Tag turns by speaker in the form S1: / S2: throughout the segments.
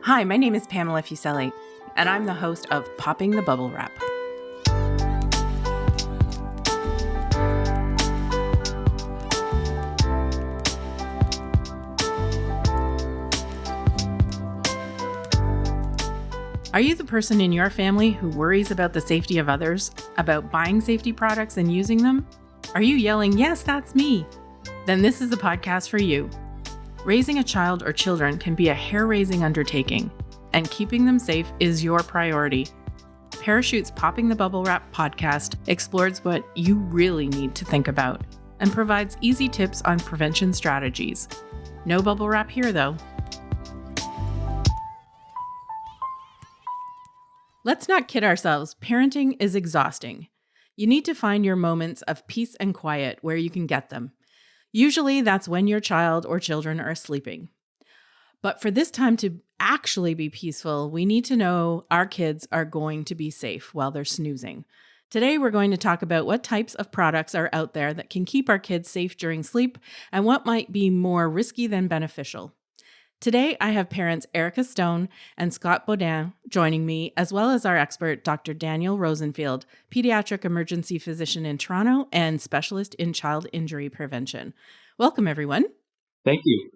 S1: Hi, my name is Pamela Fuselli, and I'm the host of Popping the Bubble Wrap. Are you the person in your family who worries about the safety of others, about buying safety products and using them? Are you yelling, "Yes, that's me"? Then this is the podcast for you. Raising a child or children can be a hair-raising undertaking, and keeping them safe is your priority. Parachute's Popping the Bubble Wrap podcast explores what you really need to think about and provides easy tips on prevention strategies. No bubble wrap here, though. Let's not kid ourselves. Parenting is exhausting. You need to find your moments of peace and quiet where you can get them. Usually that's when your child or children are sleeping. But for this time to actually be peaceful, we need to know our kids are going to be safe while they're snoozing. Today, we're going to talk about what types of products are out there that can keep our kids safe during sleep and what might be more risky than beneficial. Today, I have parents Erica Stone and Scott Beaudin joining me, as well as our expert, Dr. Daniel Rosenfield, Pediatric Emergency Physician in Toronto and specialist in child injury prevention. Welcome, everyone.
S2: Thank you.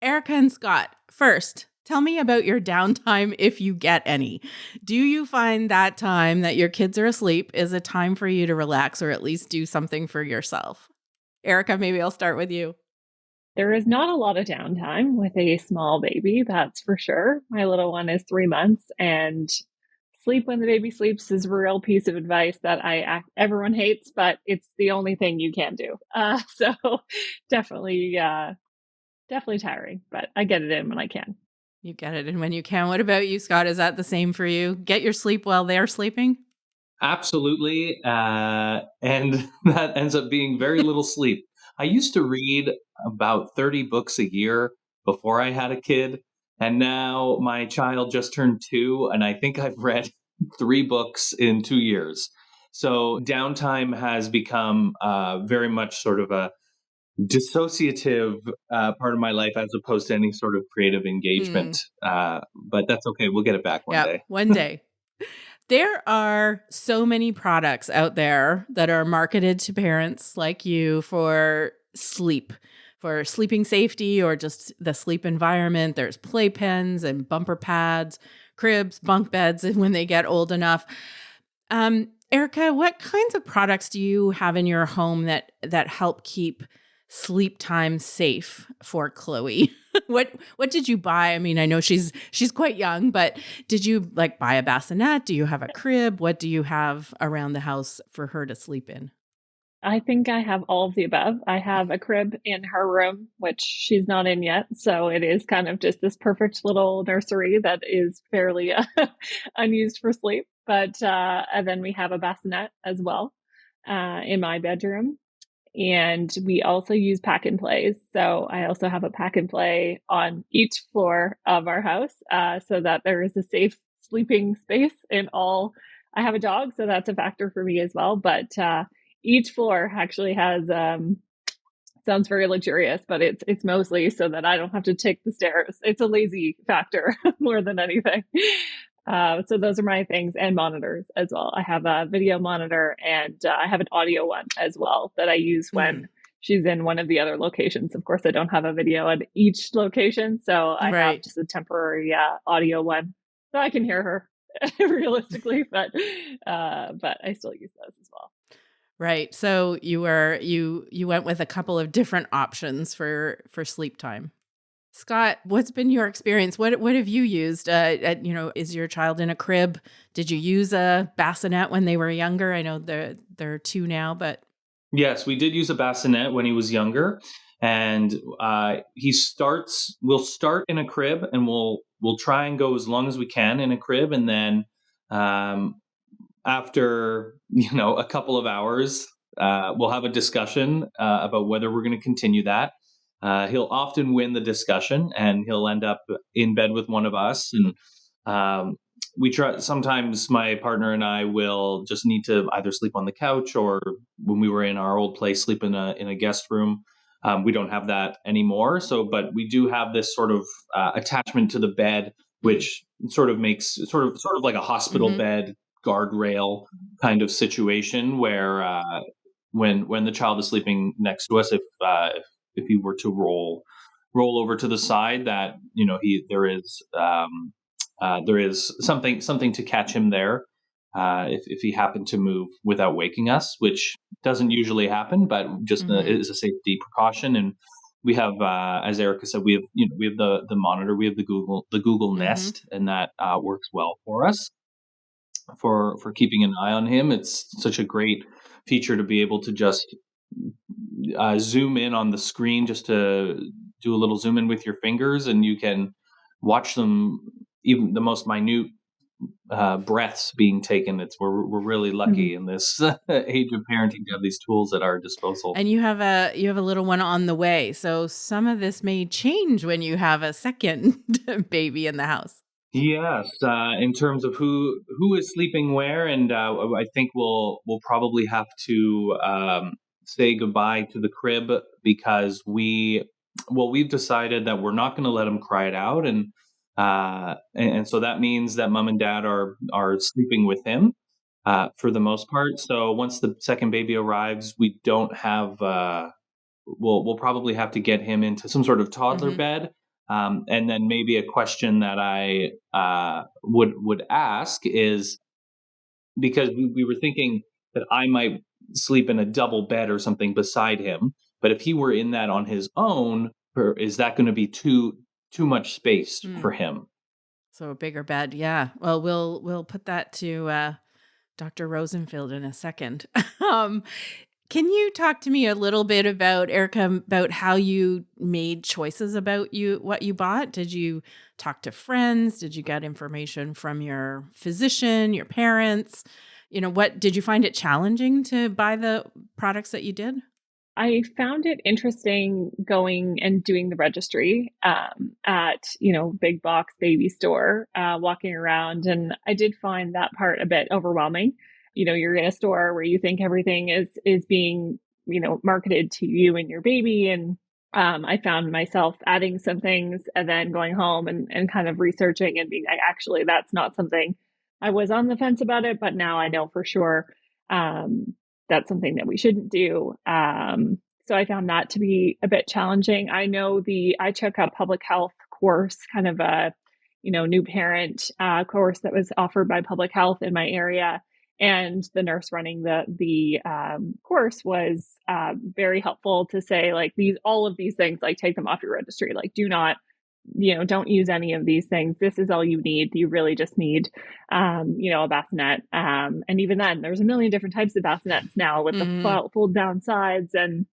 S1: Erica and Scott, first, tell me about your downtime if you get any. Do you find that time that your kids are asleep is a time for you to relax or at least do something for yourself? Erica, maybe I'll start with you.
S3: There is not a lot of downtime with a small baby, that's for sure. My little one is 3 months, and sleep when the baby sleeps is a real piece of advice that everyone hates, but it's the only thing you can do. So definitely tiring, but I get it in when I can.
S1: You get it in when you can. What about you, Scott? Is that the same for you? Get your sleep while they're sleeping?
S2: Absolutely. And that ends up being very little sleep. I used to read about 30 books a year before I had a kid. And now my child just turned 2, and I think I've read 3 books in 2 years. So downtime has become very much sort of a dissociative part of my life as opposed to any sort of creative engagement. But that's okay. We'll get it back one day.
S1: One day. There are so many products out there that are marketed to parents like you for sleep, for sleeping safety or just the sleep environment. There's playpens and bumper pads, cribs, bunk beds when they get old enough. Erica, what kinds of products do you have in your home that help keep sleep time safe for Chloe? What did you buy? I mean, I know she's quite young, but did you buy a bassinet? Do you have a crib? What do you have around the house for her to sleep in?
S3: I think I have all of the above. I have a crib in her room, which she's not in yet. So it is kind of just this perfect little nursery that is fairly unused for sleep. But and then we have a bassinet as well in my bedroom. And we also use pack and plays. So I also have a pack and play on each floor of our house so that there is a safe sleeping space in all. I have a dog, so that's a factor for me as well. But each floor actually has, sounds very luxurious, but it's mostly so that I don't have to take the stairs. It's a lazy factor more than anything. So those are my things, and monitors as well. I have a video monitor and I have an audio one as well that I use when she's in one of the other locations. Of course, I don't have a video at each location, so I have just a temporary audio one so I can hear her realistically, but I still use those as well.
S1: Right. So you went with a couple of different options for sleep time. Scott, what's been your experience? What have you used? Is your child in a crib? Did you use a bassinet when they were younger? I know they're 2 now, but
S2: yes, we did use a bassinet when he was younger, and we'll start in a crib, and we'll try and go as long as we can in a crib, and then after a couple of hours, we'll have a discussion about whether we're going to continue that. He'll often win the discussion, and he'll end up in bed with one of us. And we try. Sometimes my partner and I will just need to either sleep on the couch, or when we were in our old place, sleep in a guest room. We don't have that anymore. But we do have this sort of attachment to the bed which sort of makes sort of like a hospital bed guardrail kind of situation where when the child is sleeping next to us, if he were to roll over to the side, that there is something to catch him there if he happened to move without waking us, which doesn't usually happen, but just is a safety precaution. And we have, as Erica said, we have the monitor, we have the Google Nest, and that works well for us for keeping an eye on him. It's such a great feature to be able to just zoom in on the screen, just to do a little zoom in with your fingers, and you can watch them, even the most minute breaths being taken. We're really lucky in this age of parenting to have these tools at our disposal.
S1: And you have a little one on the way, so some of this may change when you have a second baby in the house.
S2: Yes, in terms of who is sleeping where, and I think we'll probably have to say goodbye to the crib, because we've decided that we're not going to let him cry it out, and so that means that mom and dad are sleeping with him for the most part. So once the second baby arrives, we don't have we'll probably have to get him into some sort of toddler bed. And then maybe a question that I would ask is, because we were thinking that I might sleep in a double bed or something beside him, but if he were in that on his own, is that going to be too much space for him?
S1: So a bigger bed, yeah. Well, we'll put that to Dr. Rosenfield in a second. Can you talk to me a little bit about, Erica, about how you made choices about what you bought? Did you talk to friends? Did you get information from your physician, your parents? What did you find it challenging to buy the products that you did?
S3: I found it interesting going and doing the registry at, big box baby store, walking around. And I did find that part a bit overwhelming. You're in a store where you think everything is being, marketed to you and your baby. And I found myself adding some things and then going home and kind of researching and being like, actually, that's not something. I was on the fence about it, but now I know for sure that's something that we shouldn't do. So I found that to be a bit challenging. I know I took a public health course, kind of a, new parent course that was offered by public health in my area. And the nurse running the course was very helpful to say, like, all of these things, like, take them off your registry. Like, do not, don't use any of these things. This is all you need. You really just need, a bassinet. And even then, there's a million different types of bassinets now with the fold down sides and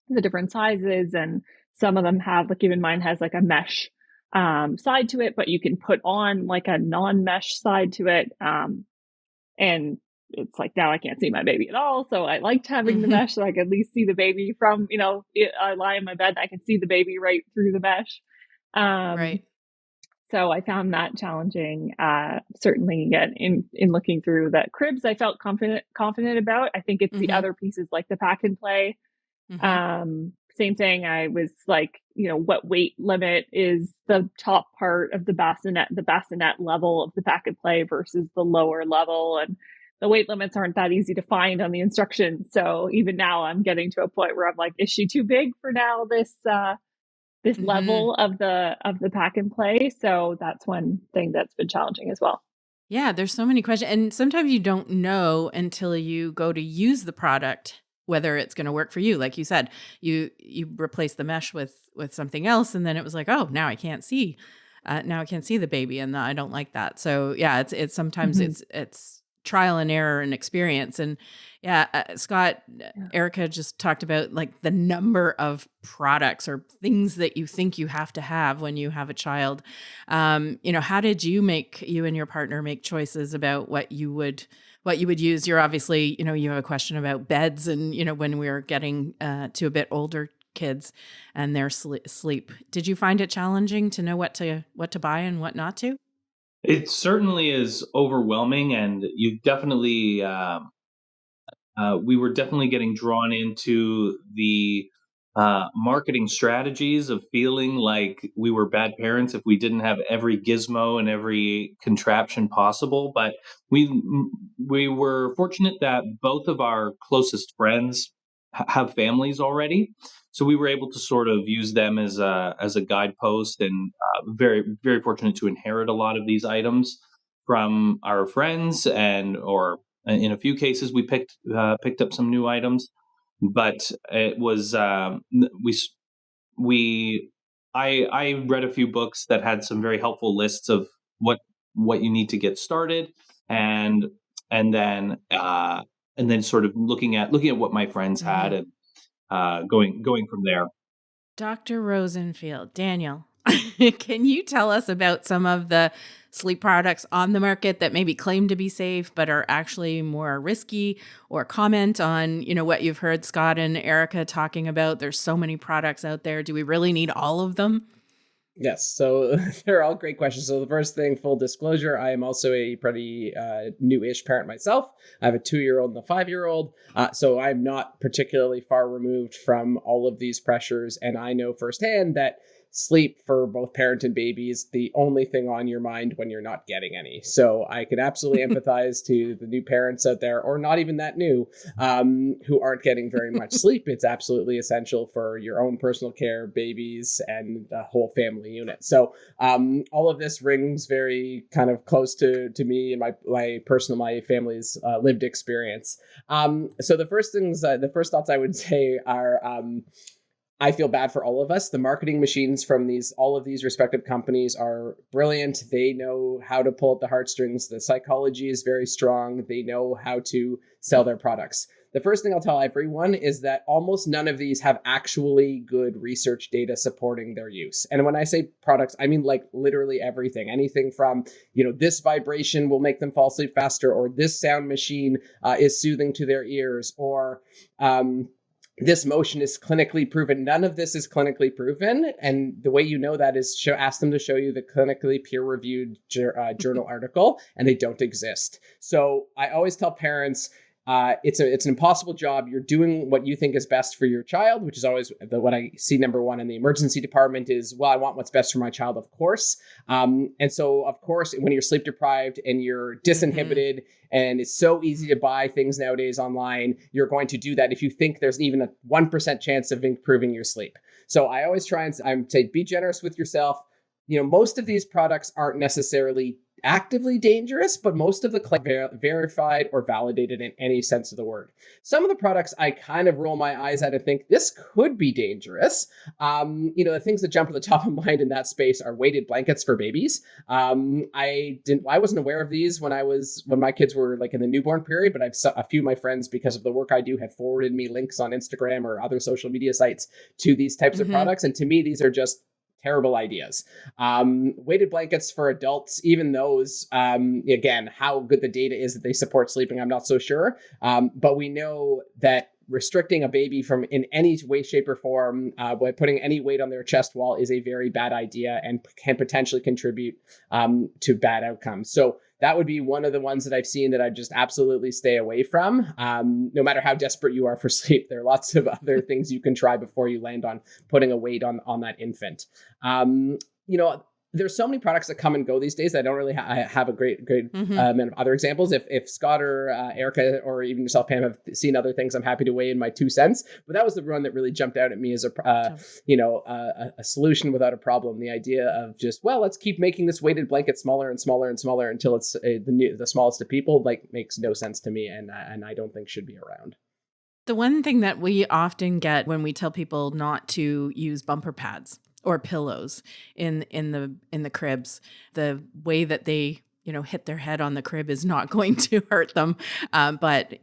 S3: the different sizes. And some of them have, like, even mine has like a mesh side to it, but you can put on like a non-mesh side to it. And it's like, now I can't see my baby at all. So I liked having the mesh so I could at least see the baby from, I lie in my bed and I can see the baby right through the mesh.
S1: Right.
S3: So I found that challenging. Certainly in looking through the cribs, I felt confident about. I think it's the other pieces like the pack and play. Same thing. I was like, what weight limit is the top part of the bassinet level of the pack and play versus the lower level. And the weight limits aren't that easy to find on the instructions. So even now I'm getting to a point where I'm like, is she too big for now this level of the pack and play? So that's one thing that's been challenging as well.
S1: Yeah, there's so many questions. And sometimes you don't know until you go to use the product whether it's going to work for you. Like you said, you replace the mesh with something else, and then it was like, oh, now I can't see. Now I can't see the baby, and I don't like that. So yeah, it's sometimes it's trial and error and experience. And yeah, Scott, Erica just talked about like the number of products or things that you think you have to have when you have a child. How did you and your partner make choices about what you would use? You're obviously, you have a question about beds and, when we're getting to a bit older kids and their sleep. Did you find it challenging to know what to buy and what not to?
S2: It certainly is overwhelming, and you definitely, we were definitely getting drawn into the marketing strategies of feeling like we were bad parents if we didn't have every gizmo and every contraption possible. But we we were fortunate that both of our closest friends have families already, so we were able to sort of use them as a guidepost, and very very fortunate to inherit a lot of these items from our friends, and or in a few cases we picked up some new items. But it was we I read a few books that had some very helpful lists of what what you need to get started, and and then uh and then sort of looking at what my friends had,
S1: Mhm.
S2: and going from there.
S1: Dr. Rosenfield, Daniel, can you tell us about some of the sleep products on the market that maybe claim to be safe but are actually more risky, or comment on, what you've heard Scott and Erica talking about? There's so many products out there. Do we really need all of them?
S4: Yes, so they're all great questions. So the first thing, full disclosure, I am also a pretty new-ish parent myself. I have a 2-year-old and a 5-year-old, so I'm not particularly far removed from all of these pressures, and I know firsthand that sleep for both parent and baby is the only thing on your mind when you're not getting any. So I can absolutely empathize to the new parents out there, or not even that new, who aren't getting very much sleep. It's absolutely essential for your own personal care, babies, and the whole family unit. So all of this rings very kind of close to me and my family's lived experience. So the first thoughts I would say are. I feel bad for all of us. The marketing machines from all of these respective companies are brilliant. They know how to pull at the heartstrings. The psychology is very strong. They know how to sell their products. The first thing I'll tell everyone is that almost none of these have actually good research data supporting their use. And when I say products, I mean like literally everything. Anything from, this vibration will make them fall asleep faster, or this sound machine is soothing to their ears, or this motion is clinically proven. None of this is clinically proven. And the way you know that is ask them to show you the clinically peer-reviewed journal article, and they don't exist. So I always tell parents, it's an impossible job. You're doing what you think is best for your child, which is always what I see number one in the emergency department is, well, I want what's best for my child, of course. And so, of course, when you're sleep deprived and you're disinhibited, and it's so easy to buy things nowadays online, you're going to do that if you think there's even a 1% chance of improving your sleep. So I always try and say, be generous with yourself. Most of these products aren't necessarily actively dangerous, but most of the verified or validated in any sense of the word. Some of the products I kind of roll my eyes at and think this could be dangerous. The things that jump to the top of mind in that space are weighted blankets for babies. I wasn't aware of these when my kids were like in the newborn period, but a few of my friends, because of the work I do, have forwarded me links on Instagram or other social media sites to these types of products. And to me, these are just terrible ideas. Weighted blankets for adults, even those, again, how good the data is that they support sleeping, I'm not so sure. But we know that restricting a baby from in any way, shape, or form by putting any weight on their chest wall is a very bad idea and can potentially contribute to bad outcomes. So that would be one of the ones that I've seen that I just absolutely stay away from. No matter how desperate you are for sleep, there are lots of other things you can try before you land on putting a weight on that infant. There's so many products that come and go these days. I don't really have a great amount of other examples. If Scott or Erica or even yourself, Pam, have seen other things, I'm happy to weigh in my 2 cents. But that was the one that really jumped out at me as a solution without a problem. The idea of just, well, let's keep making this weighted blanket smaller and smaller and smaller until it's the smallest of people, makes no sense to me, and I don't think should be around.
S1: The one thing that we often get when we tell people not to use bumper pads or pillows in the cribs, the way that they hit their head on the crib is not going to hurt them. But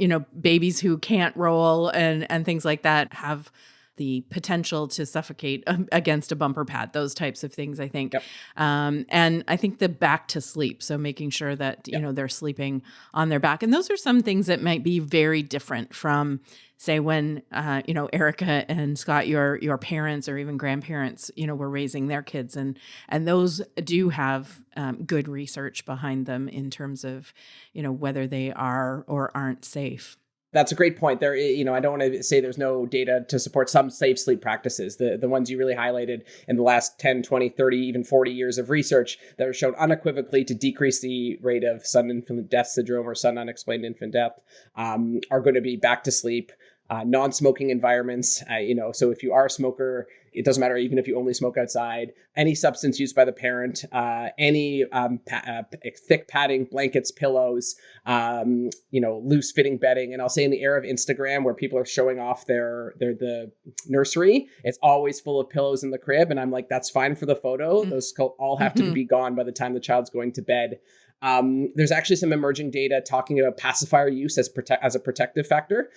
S1: babies who can't roll and things like that have the potential to suffocate against a bumper pad, those types of things, I think.
S4: Yep.
S1: And I think the back to sleep. So making sure that, they're sleeping on their back. And those are some things that might be very different from, say, when, Erica and Scott, your parents or even grandparents, were raising their kids. And those do have good research behind them in terms of, whether they are or aren't safe.
S4: That's a great point. There, I don't want to say there's no data to support some safe sleep practices. The ones you really highlighted in the last 10, 20, 30, even 40 years of research that are shown unequivocally to decrease the rate of sudden infant death syndrome or sudden unexplained infant death are going to be back to sleep, non-smoking environments. So if you are a smoker, it doesn't matter, even if you only smoke outside, any substance used by the parent, any thick padding, blankets, pillows, loose fitting bedding. And I'll say in the era of Instagram where people are showing off the nursery, it's always full of pillows in the crib. And I'm like, that's fine for the photo. Those all have to be gone by the time the child's going to bed. There's actually some emerging data talking about pacifier use as a protective factor.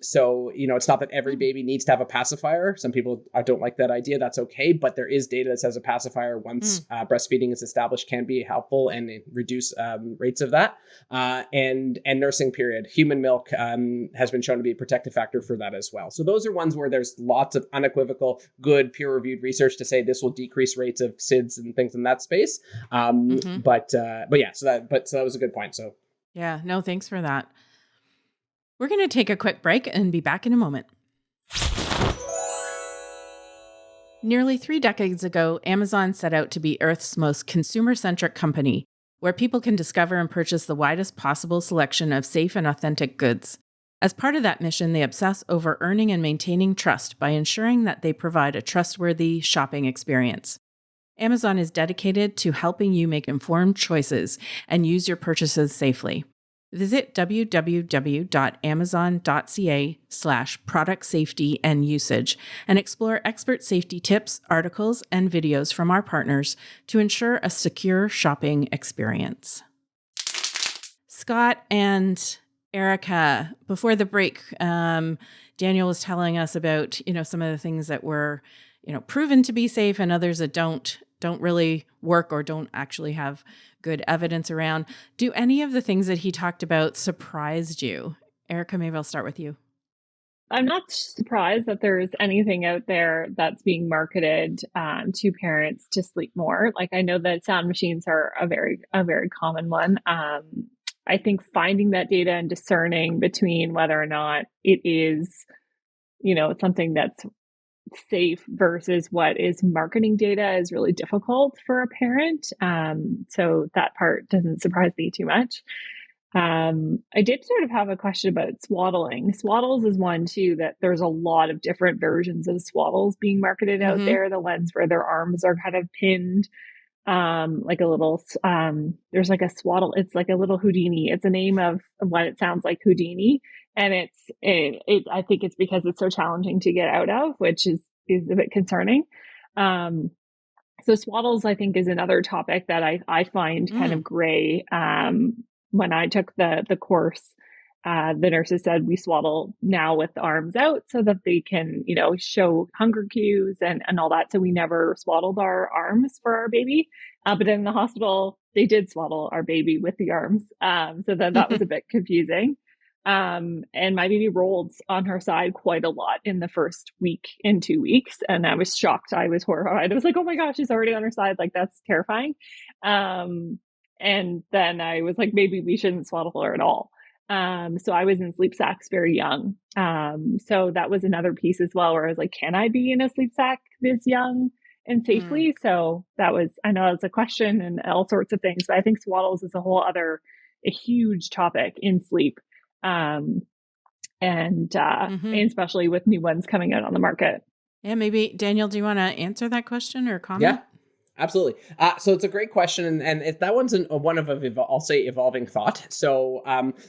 S4: So it's not that every baby needs to have a pacifier. Some people don't like that idea. That's okay. But there is data that says a pacifier, once breastfeeding is established, can be helpful and reduce rates of that. And nursing period. Human milk has been shown to be a protective factor for that as well. So those are ones where there's lots of unequivocal, good peer-reviewed research to say this will decrease rates of SIDS and things in that space. So that was a good point. So
S1: yeah, no, thanks for that. We're going to take a quick break and be back in a moment. Nearly 3 decades ago, Amazon set out to be Earth's most consumer-centric company, where people can discover and purchase the widest possible selection of safe and authentic goods. As part of that mission, they obsess over earning and maintaining trust by ensuring that they provide a trustworthy shopping experience. Amazon is dedicated to helping you make informed choices and use your purchases safely. Visit www.amazon.ca/product safety and usage and explore expert safety tips, articles, and videos from our partners to ensure a secure shopping experience. Scott and Erica, before the break, Daniel was telling us about, some of the things that were, proven to be safe and others that don't really work or don't actually have good evidence around. Do any of the things that he talked about surprised you? Erica, maybe I'll start with you.
S3: I'm not surprised that there's anything out there that's being marketed to parents to sleep more. Like, I know that sound machines are a very common one. I think finding that data and discerning between whether or not it is, something that's safe versus what is marketing data is really difficult for a parent. So that part doesn't surprise me too much. I did sort of have a question about swaddling. Swaddles is one too, that there's a lot of different versions of swaddles being marketed out there. The ones where their arms are kind of pinned, like a little, there's like a swaddle. It's like a little Houdini. It's a name of what it sounds like, Houdini. And I think it's because it's so challenging to get out of, which is a bit concerning. So swaddles, I think, is another topic that I find kind of gray. When I took the course, the nurses said we swaddle now with the arms out so that they can, show hunger cues and all that. So we never swaddled our arms for our baby. But in the hospital, they did swaddle our baby with the arms. So then that was a bit confusing. And my baby rolled on her side quite a lot in the first week and 2 weeks. And I was shocked. I was horrified. I was like, oh my gosh, she's already on her side. Like, that's terrifying. And then I was like, maybe we shouldn't swaddle her at all. So I was in sleep sacks very young. So that was another piece as well, where I was like, can I be in a sleep sack this young and safely? So I know it's a question and all sorts of things, but I think swaddles is a huge topic in sleep. And especially with new ones coming out on the market.
S1: Yeah, maybe Daniel, do you want to answer that question or comment?
S4: Yeah. Absolutely. So it's a great question. And if that one's one of I'll say evolving thought. So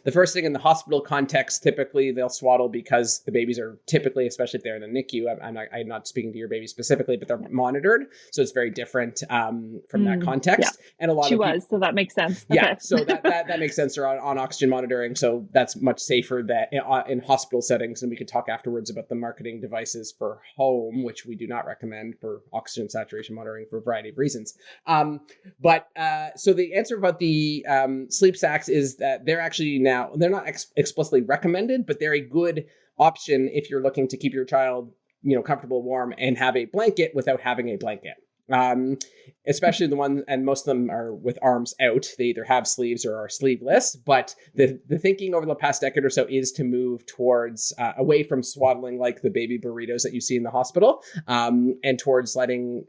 S4: the first thing in the hospital context, typically they'll swaddle because the babies are typically, especially if they're in the NICU, I'm not speaking to your baby specifically, but they're monitored. So it's very different from that context. Yeah. And a lot of people,
S3: so that makes sense.
S4: Yeah.
S3: Okay.
S4: So that makes sense. They're on oxygen monitoring. So that's much safer in hospital settings. And we could talk afterwards about the marketing devices for home, which we do not recommend for oxygen saturation monitoring for a variety of reasons. So the answer about the sleep sacks is that they're actually now, they're not explicitly recommended, but they're a good option if you're looking to keep your child, comfortable, warm, and have a blanket without having a blanket. Especially the ones, and most of them are with arms out. They either have sleeves or are sleeveless. But the thinking over the past decade or so is to move towards away from swaddling like the baby burritos that you see in the hospital, and towards letting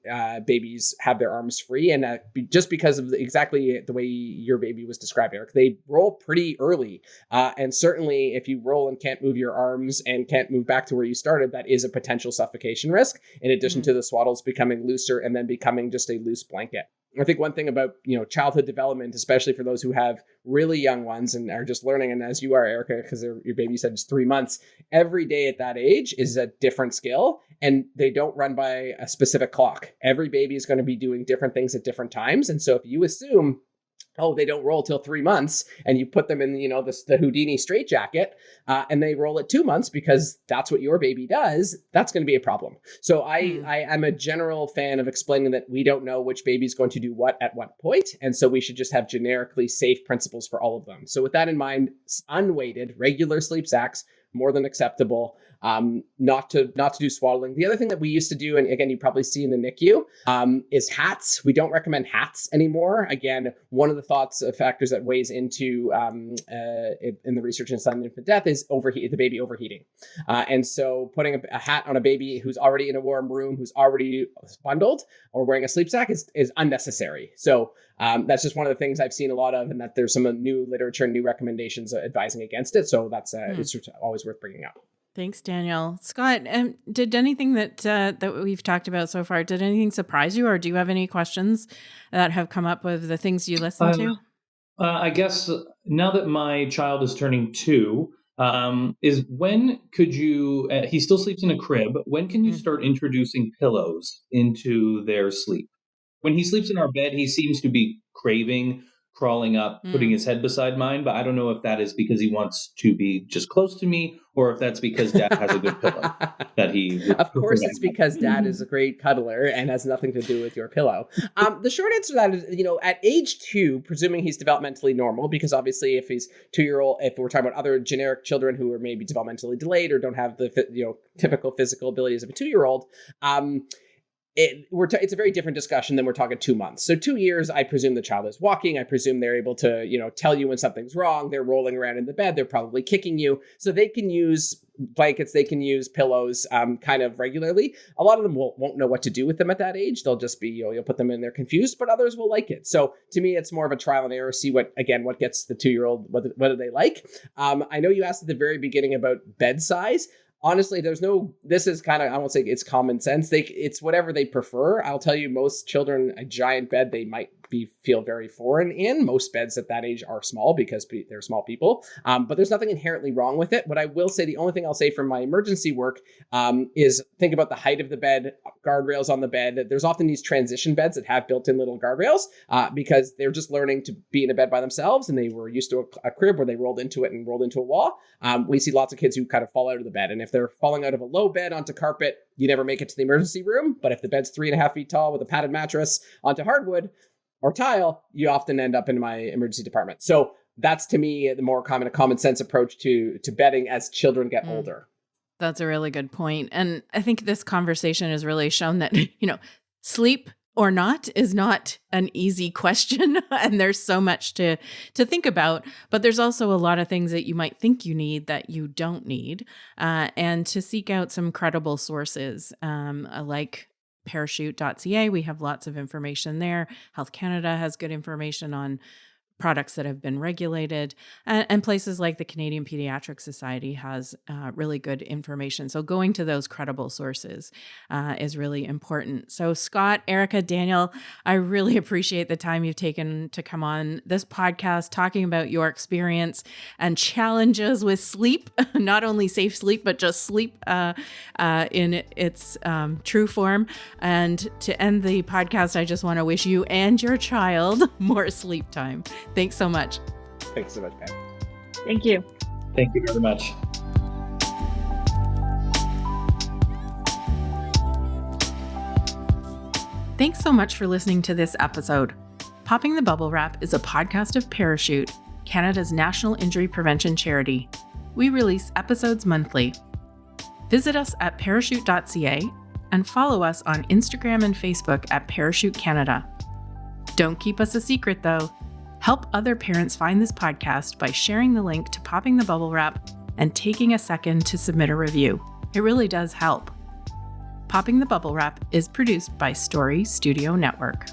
S4: babies have their arms free. And just because of exactly the way your baby was described, Eric, they roll pretty early. And certainly if you roll and can't move your arms and can't move back to where you started, that is a potential suffocation risk, in addition to the swaddles becoming looser and then becoming just a loose blanket. I think one thing about, childhood development, especially for those who have really young ones and are just learning, and as you are, Erica, because your baby said it's 3 months, every day at that age is a different skill, and they don't run by a specific clock. Every baby is going to be doing different things at different times. And so if you assume, they don't roll till 3 months, and you put them in, the Houdini straitjacket, and they roll at 2 months because that's what your baby does, that's going to be a problem. So I am a general fan of explaining that we don't know which baby is going to do what at what point, and so we should just have generically safe principles for all of them. So with that in mind, unweighted, regular sleep sacks, more than acceptable. Not to do swaddling. The other thing that we used to do, and again, you probably see in the NICU, is hats. We don't recommend hats anymore. Again, one of the factors that weighs into in the research in sudden infant death is the baby overheating. And so putting a hat on a baby who's already in a warm room, who's already bundled, or wearing a sleep sack is unnecessary. So that's just one of the things I've seen a lot of, and that there's some new literature and new recommendations advising against it. So that's it's always worth bringing up.
S1: Thanks, Daniel. Scott, did anything that we've talked about so far, did anything surprise you, or do you have any questions that have come up with the things you listen to?
S2: I guess now that my child is turning 2, is when could you, he still sleeps in a crib, when can you start introducing pillows into their sleep? When he sleeps in our bed, he seems to be crawling up, putting his head beside mine, but I don't know if that is because he wants to be just close to me, or if that's because Dad has a good pillow that he...
S4: Of course it's because Dad is a great cuddler and has nothing to do with your pillow. The short answer to that is, at age 2, presuming he's developmentally normal, because obviously if he's 2-year-old, if we're talking about other generic children who are maybe developmentally delayed or don't have the typical physical abilities of a 2-year-old, it's a very different discussion than we're talking 2 months. So 2 years, I presume the child is walking. I presume they're able to, tell you when something's wrong. They're rolling around in the bed. They're probably kicking you. So they can use blankets. They can use pillows kind of regularly. A lot of them won't know what to do with them at that age. They'll just be, you'll put them in there confused, but others will like it. So to me, it's more of a trial and error. See what gets the 2-year-old, what do they like? I know you asked at the very beginning about bed size. Honestly, this is kind of, I won't say it's common sense. It's whatever they prefer. I'll tell you, most children, a giant bed, they might feel very foreign in. Most beds at that age are small because they're small people. But there's nothing inherently wrong with it. What I will say, the only thing I'll say from my emergency work is think about the height of the bed, guardrails on the bed. There's often these transition beds that have built-in little guardrails because they're just learning to be in a bed by themselves, and they were used to a crib where they rolled into it and rolled into a wall. We see lots of kids who kind of fall out of the bed, and if they're falling out of a low bed onto carpet, you never make it to the emergency room. But if the bed's 3.5 feet tall with a padded mattress onto hardwood or tile, you often end up in my emergency department. So that's, to me, the more common sense approach to bedding as children get older.
S1: That's a really good point. And I think this conversation has really shown that, sleep or not is not an easy question. And there's so much to think about, but there's also a lot of things that you might think you need that you don't need. And to seek out some credible sources, like parachute.ca. We have lots of information there. Health Canada has good information on products that have been regulated, and places like the Canadian Paediatric Society has really good information. So going to those credible sources is really important. So Scott, Erica, Daniel, I really appreciate the time you've taken to come on this podcast, talking about your experience and challenges with sleep, not only safe sleep, but just sleep in its true form. And to end the podcast, I just want to wish you and your child more sleep time. Thanks so much.
S4: Thanks so much, Pat.
S3: Thank you.
S2: Thank you very much.
S1: Thanks so much for listening to this episode. Popping the Bubble Wrap is a podcast of Parachute, Canada's national injury prevention charity. We release episodes monthly. Visit us at parachute.ca and follow us on Instagram and Facebook at Parachute Canada. Don't keep us a secret, though. Help other parents find this podcast by sharing the link to Popping the Bubble Wrap and taking a second to submit a review. It really does help. Popping the Bubble Wrap is produced by Story Studio Network.